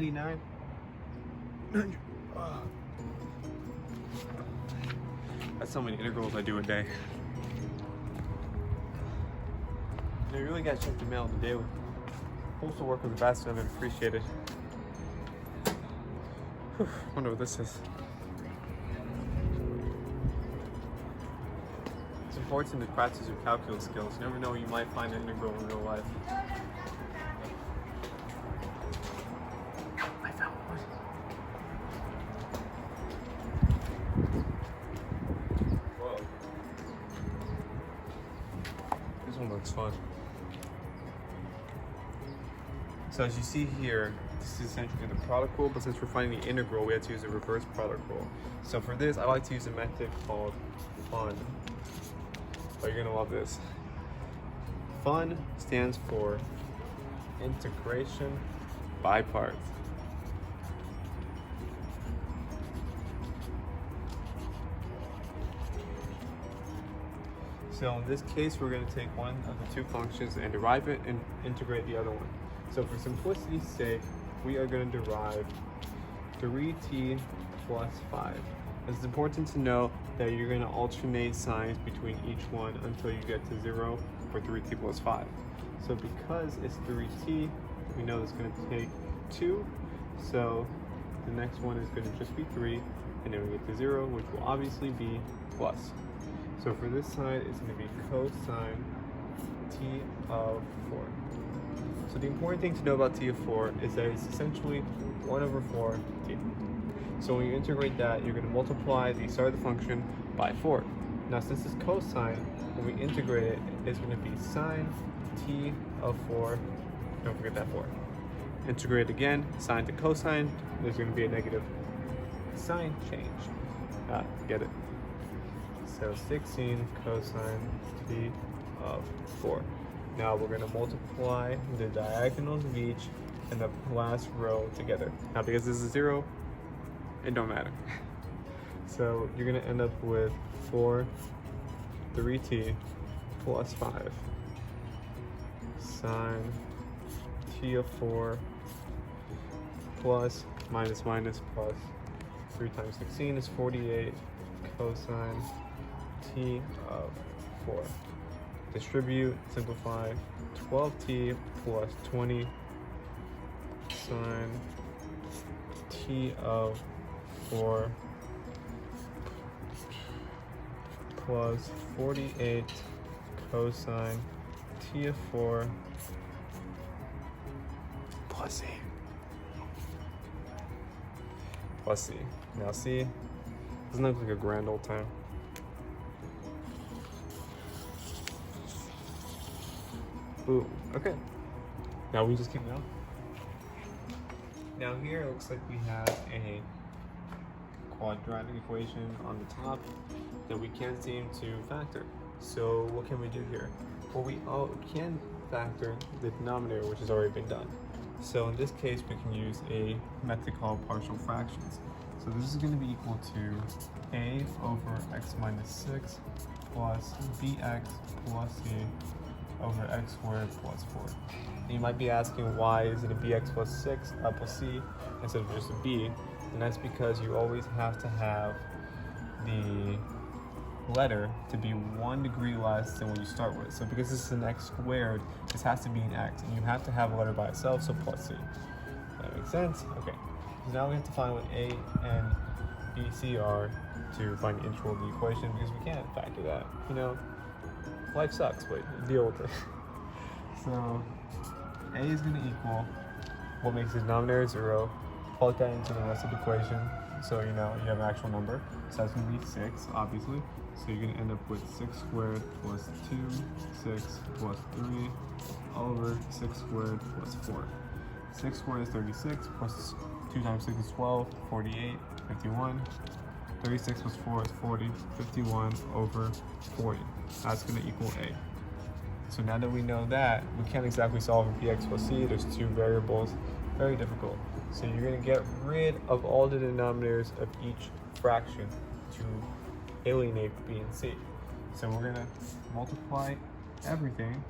99. That's how many integrals I do a day. You really gotta check the mail daily. Postal workers are vastly underappreciated. Wonder what this is. It's important to practice your calculus skills. You never know, you might find an integral in real life. I found one. Whoa. This one looks fun. So as you see here, this is essentially the product rule, but since we're finding the integral, we have to use a reverse product rule. So for this, I like to use a method called FUN. Oh, you're gonna love this. FUN stands for integration by parts. So in this case, we're going to take one of the two functions and derive it and integrate the other one. So for simplicity's sake, we are going to derive 3t plus 5. It's important to know that you're going to alternate signs between each one until you get to 0 for 3t plus 5. So because it's 3t, we know it's going to take 2. So the next one is going to just be 3, and then we get to 0, which will obviously be plus. So for this side, it's going to be cosine t of 4. So the important thing to know about t of 4 is that it's essentially 1 over 4t. So when you integrate that, you're going to multiply the start of the function by 4. Now since it's cosine, when we integrate it, it's going to be sine t of 4. Don't forget that 4. Integrate again, sine to cosine, there's going to be a negative sign change. Get it? So 16 cosine t of 4. Now we're going to multiply the diagonals of each and the last row together. Now because this is 0, it don't matter. So you're going to end up with 3t plus 5 sine t of 4 plus minus minus plus 3 times 16 is 48 cosine t of 4. Distribute, simplify, 12t plus 20 sine t of 4 plus 48 cosine t of 4 plus c. Plus c. Now c, doesn't look like a grand old time. Boom. Okay. Now we just keep going. Now here it looks like we have a quadratic equation on the top that we can't seem to factor. So what can we do here? Well, we can factor the denominator, which has already been done. So in this case, we can use a method called partial fractions. So this is going to be equal to a over x minus 6 plus bx plus c over x squared plus 4. And you might be asking, why is it a bx plus 6 plus c instead of just a b? And that's because you always have to have the letter to be 1 degree less than what you start with. So because this is an x squared, this has to be an x, and you have to have a letter by itself, so plus c. That makes sense? Okay. So now we have to find what a and b, c are to find the integral of the equation, because we can't factor that. You know, life sucks, but deal with it. So a is going to equal what makes the denominator 0. Plug that into the rest of the equation, so you know you have an actual number. So that's going to be 6, obviously. So you're going to end up with 6 squared plus 2, 6 plus 3 over 6 squared plus 4. 6 squared is 36, plus 2 times 6 is 12, 48, 51. 36 plus 4 is 40, 51 over 40. That's going to equal a. So now that we know that, we can't exactly solve for bx plus c. There's 2 variables. Very difficult. So you're going to get rid of all the denominators of each fraction to alienate b and c. So we're going to multiply everything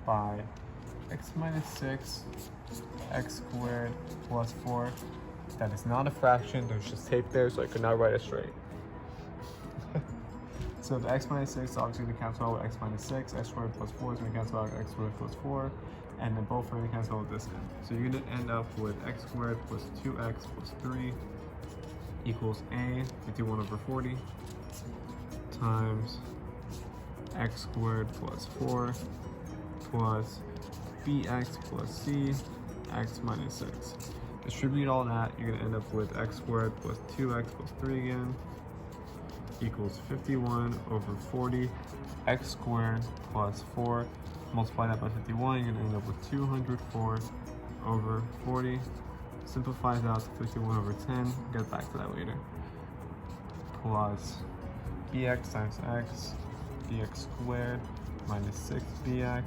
by x minus 6 x squared plus 4. That is not a fraction, there's just tape there, so I could not write it straight. So the x minus 6 is obviously going to cancel out with x minus 6, x squared plus 4 is going to cancel out with x squared plus 4, and then both are going to cancel out with this end. So you're going to end up with x squared plus 2x plus 3 equals a, 51 over 40, times x squared plus 4 plus bx plus c, x minus 6. Distribute all that, you're going to end up with x squared plus 2x plus 3 again, equals 51 over 40, x squared plus 4, multiply that by 51, you're going to end up with 204 over 40, simplifies out to 51 over 10, get back to that later, plus bx times x, bx squared minus 6bx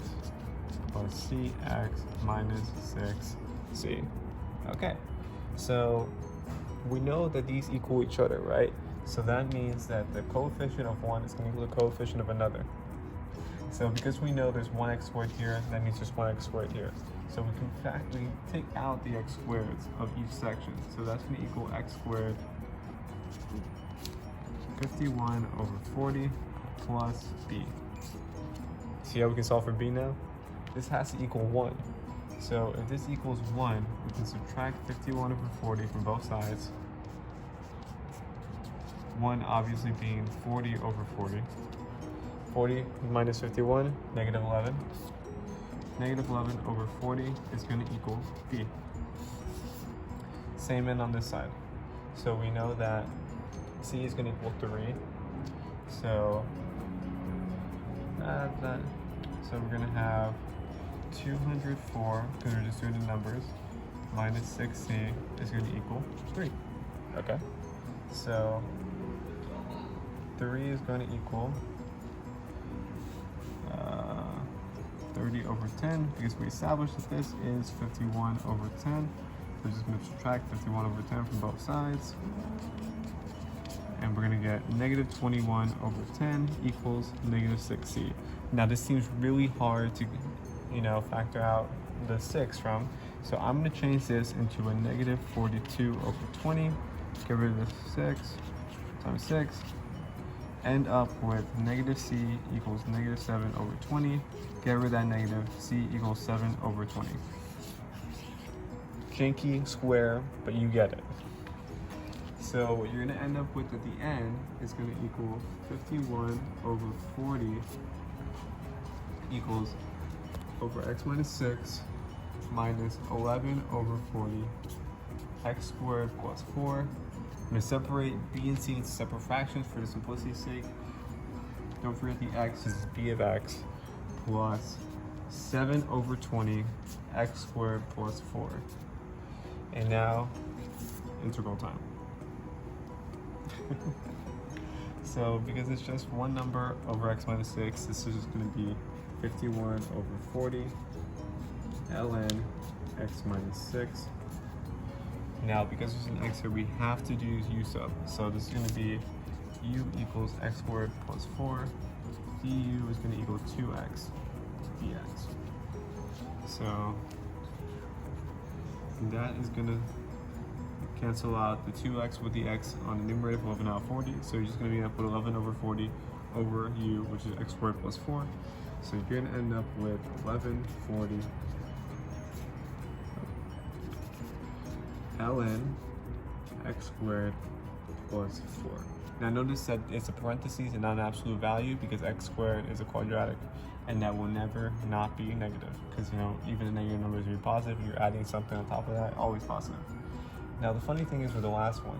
plus cx minus 6c. Okay, so we know that these equal each other, right? So that means that the coefficient of one is going to equal the coefficient of another. So because we know there's 1x squared here, that means there's 1x squared here. So we can take out the x squareds of each section. So that's going to equal x squared 51 over 40 plus b. See how we can solve for b now? This has to equal 1. So if this equals 1, we can subtract 51 over 40 from both sides. 1 obviously being 40 over 40. 40 minus 51, negative 11. Negative 11 over 40 is going to equal b. Same end on this side. So we know that c is going to equal 3. So add that. So we're going to have 204, because we're just doing the numbers, minus 6c is going to equal 3. Okay. So 3 is going to equal 30 over 10, because we established that this is 51 over 10. We're just going to subtract 51 over 10 from both sides. And we're going to get negative 21 over 10 equals negative 6c. Now this seems really hard to, factor out the 6 from. So I'm going to change this into a negative 42 over 20. Get rid of the 6 times 6. End up with negative c equals negative 7 over 20. Get rid of that negative, c equals 7 over 20. Janky square, but you get it. So what you're going to end up with at the end is going to equal 51 over 40 equals over x minus 6 minus 11 over 40 x squared plus 4. I'm going to separate b and c into separate fractions for the simplicity's sake. Don't forget the x is b of x plus 7 over 20 x squared plus 4. And now, integral time. So because it's just one number over x minus 6, this is just going to be 51 over 40 ln x minus 6. Now because there's an x here, we have to do u sub. So this is going to be u equals x squared plus 4. du is going to equal 2x dx. So that is going to cancel out the 2x with the x on the numerator of 11 out of 40. So you're just going to be up with 11 over 40 over u, which is x squared plus 4. So you're going to end up with 1140 ln x squared plus 4. Now notice that it's a parentheses and not an absolute value, because x squared is a quadratic, and that will never not be negative, because even the negative numbers will be positive. You're adding something on top of that, always positive. Now the funny thing is with the last one,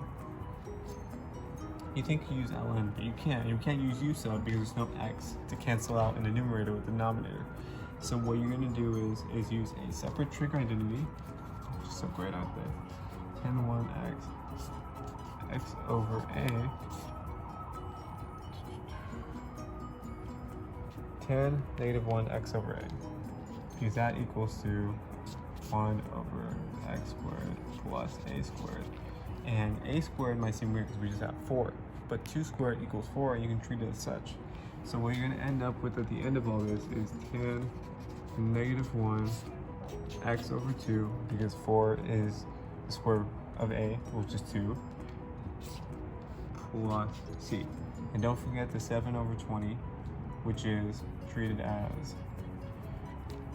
you think you use ln, but you can't. You can't use u sub because there's no x to cancel out in the numerator with the denominator. So what you're going to do is use a separate trig identity, which is so great out there. 10 1 x over a 10 negative 1 x over a, because that equals to 1 over x squared plus a squared. And a squared might seem weird because we just have 4, but 2 squared equals 4, and you can treat it as such. So what you're going to end up with at the end of all this is 10 negative 1 x over 2, because 4 is the square root of a, which is 2, plus c. And don't forget the 7 over 20, which is treated as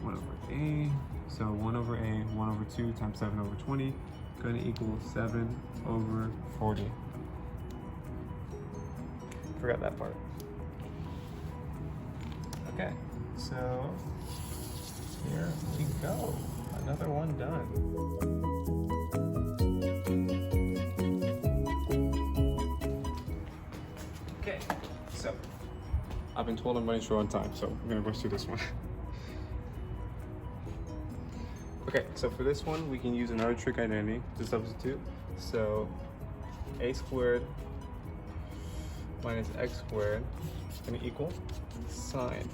1 over a. So 1 over a, 1 over 2 times 7 over 20, going to equal 7 over 40. Forgot that part. Okay, so here we go. Another one done. Okay, so I've been told I'm running short on time, so I'm gonna rush through this one. Okay, so for this one, we can use another trig identity to substitute. So a squared minus x squared is going to equal sine.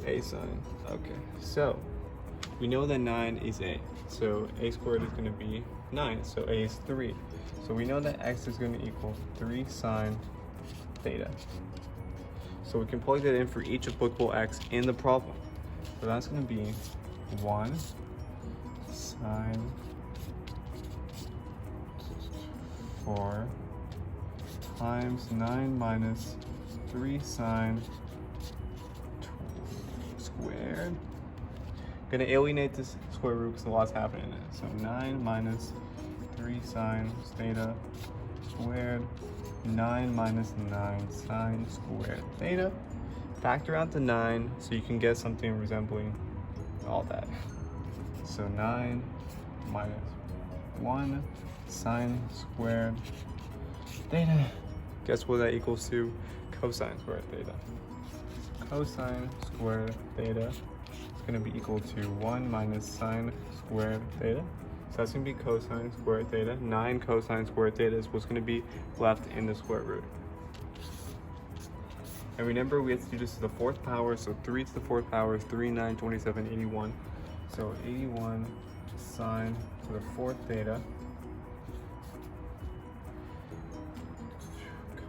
A sine. Okay, so we know that 9 is a. So a squared is going to be 9. So a is 3. So we know that x is going to equal 3 sine theta. So we can plug that in for each applicable x in the problem. So that's going to be 1 sine 4 times 9 minus 3 sine squared. Gonna alienate this square root because a lot's happening in it. So 9 minus 3 sine theta squared, 9 minus 9 sine squared theta. Factor out the 9 so you can get something resembling all that. So 9 minus 1 sine squared theta. Guess what that equals to? Cosine squared theta. Cosine squared theta is going to be equal to 1 minus sine squared theta. So that's going to be cosine squared theta. 9 cosine squared theta is what's going to be left in the square root. And remember, we have to do this to the 4th power, so 3 to the 4th power is 3, 9, 27, 81. So 81 sine to the 4th theta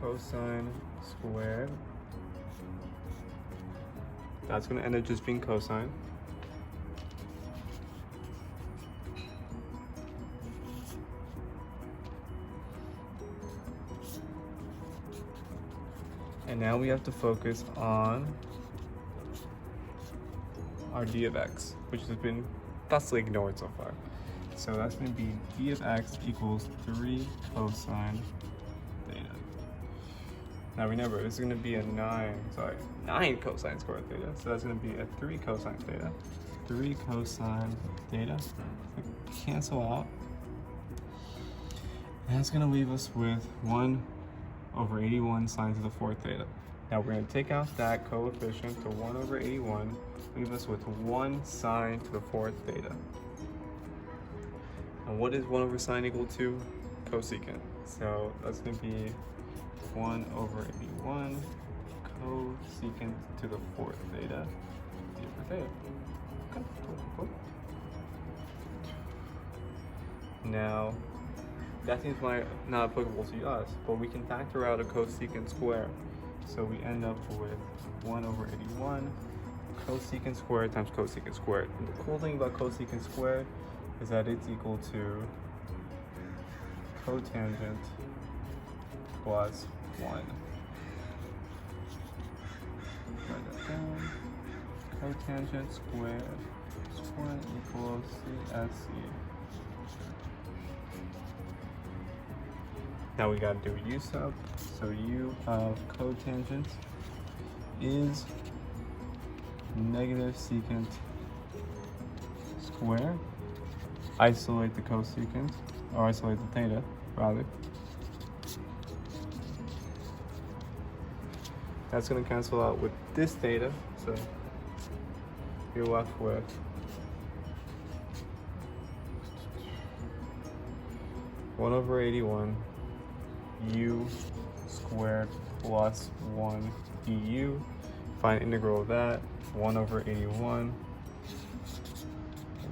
cosine squared. That's going to end up just being cosine. And now we have to focus on our d of x, which has been thusly ignored so far. So that's going to be d of x equals 3 cosine theta. Now remember, this is going to be a 9 cosine squared theta. So that's going to be a 3 cosine theta. 3 cosine theta. Cancel out. And that's going to leave us with 1 over 81 sine to the 4th theta. Now we're going to take out that coefficient to 1 over 81, leave us with 1 sine to the 4th theta. And what is 1 over sine equal to? Cosecant. So that's going to be 1 over 81 cosecant to the 4th theta d over theta. Okay, cool. Now, that seems not applicable to us, but we can factor out a cosecant square. So we end up with 1 over 81 cosecant squared times cosecant squared. And the cool thing about cosecant squared is that it's equal to cotangent plus 1. Write that down. Cotangent squared equals CSC. Now we gotta do a u sub. So u of cotangent is negative secant squared. Isolate the cosecant, or isolate the theta, rather. That's gonna cancel out with this theta, so you're left with one over 81 u squared plus 1 du. Find integral of that. 1 over 81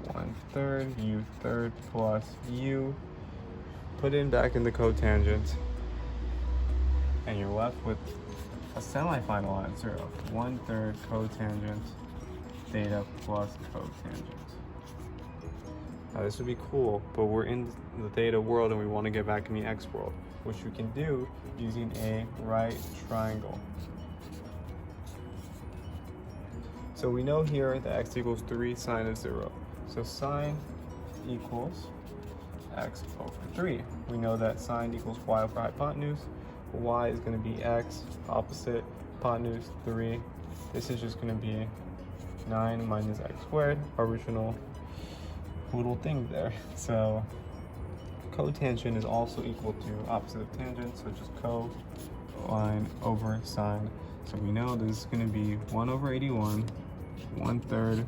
1/3 u third plus u. Put in back in the cotangent, and you're left with a semi-final answer of 1/3 cotangent theta plus cotangent. Now this would be cool, but we're in the theta world and we want to get back in the x world, which we can do using a right triangle. So we know here that x equals 3 sine of 0. So sine equals x over 3. We know that sine equals y over hypotenuse. Y is going to be x, opposite, hypotenuse 3. This is just going to be 9 minus x squared, our original little thing there. So cotangent is also equal to opposite of tangent, so just cosine over sine. So we know this is going to be 1 over 81, 1/3,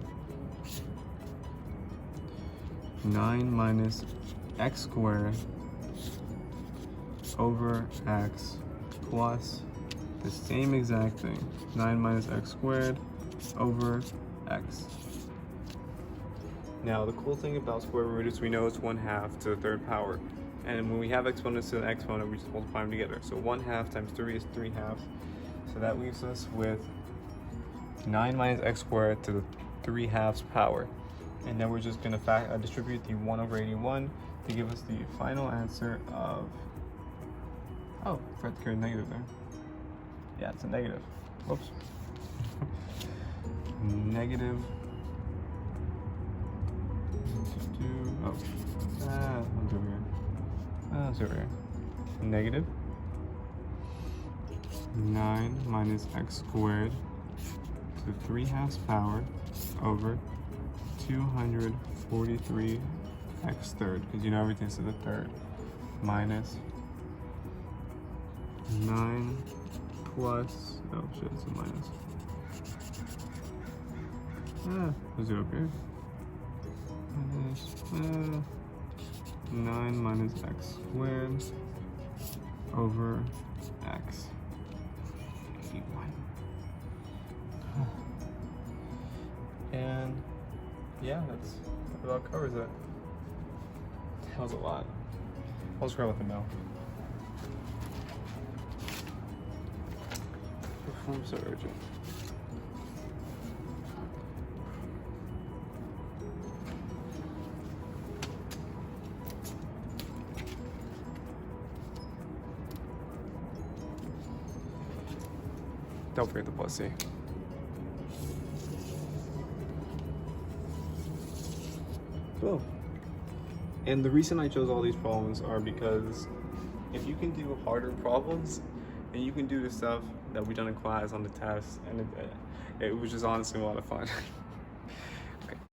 9 minus x squared over x plus the same exact thing, 9 minus x squared over x. Now the cool thing about square root is we know it's 1/2 to the 3rd power. And when we have exponents to the exponent, we just multiply them together. So 1/2 times 3 is 3/2. So that leaves us with 9 minus x squared to the 3/2 power. And then we're just gonna distribute the 1 over 81 to give us the final answer of, oh, I forgot to carry a negative there. Yeah, it's a negative. Whoops. Negative. One's over here. It's over here. Negative 9 minus x squared to the 3/2 power over 243 x third, because you know everything's to the 3rd, minus 9 plus, oh shit, it's a minus. Was it up here? Minus 9 minus x squared over x. 81. And yeah, that about covers it. That was a lot. I'll just grab with the milk. I'm so urgent. Don't forget the plus C. Cool. And the reason I chose all these problems are because if you can do harder problems, then you can do the stuff that we done in class on the test, and it was just honestly a lot of fun.